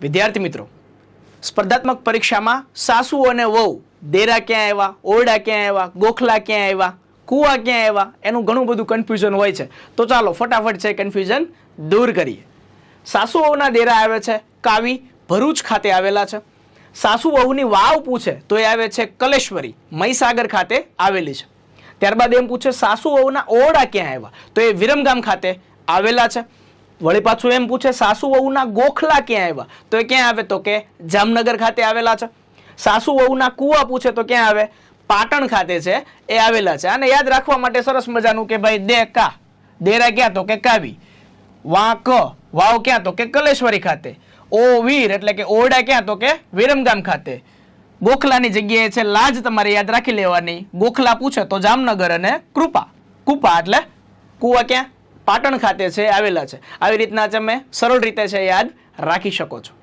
વિદ્યાર્થી મિત્રો, સ્પર્ધાત્મક પરીક્ષામાં સાસુ અને વહુ દેરા ક્યાં આવ્યા, ઓરડા ક્યાં આવ્યા, ગોખલા ક્યાં આવ્યા, કુવા ક્યાં આવ્યા, એનું ઘણું બધું કન્ફ્યુઝન હોય છે. તો ચાલો ફટાફટ છે કન્ફ્યુઝન દૂર કરીએ. સાસુ વહુના દેરા આવે છે કાવી, ભરૂચ ખાતે આવેલા છે. સાસુ વહુની વાવ પૂછે તો એ આવે છે કલેશ્વરી, મહીસાગર ખાતે આવેલી છે. ત્યારબાદ એમ પૂછે સાસુ વહુના ઓરડા ક્યાં આવ્યા, તો એ વિરમગામ ખાતે આવેલા છે. વળી પાછું એમ પૂછે સાસુ વહુના ગોખલા ક્યાં આવ્યા, તો એ ક્યાં આવે, તો કે જામનગર ખાતે આવેલા છે. સાસુ વહુના કુવા પૂછે તો ક્યાં આવે, પાટણ ખાતે છે એ આવેલા છે. આને યાદ રાખવા માટે સરસ મજાનું કે ભાઈ દે કા, દેરા ક્યાં, તો કે કાવી, વા ક, વાવ ક્યાં, તો કે કલેશ્વરી ખાતે, ઓ વીર એટલે કે ઓરડા ક્યાં, તો કે વિરમગામ ખાતે. ગોખલાની જગ્યાએ છે લાજ તમારે યાદ રાખી લેવાની. ગોખલા પૂછે તો જામનગર, અને કૃપા, કુપા એટલે કુવા ક્યાં, પાટણ ખાતે છે આવેલા છે. આવી રીતના તમે સરળ રીતે છે યાદ રાખી શકો છો.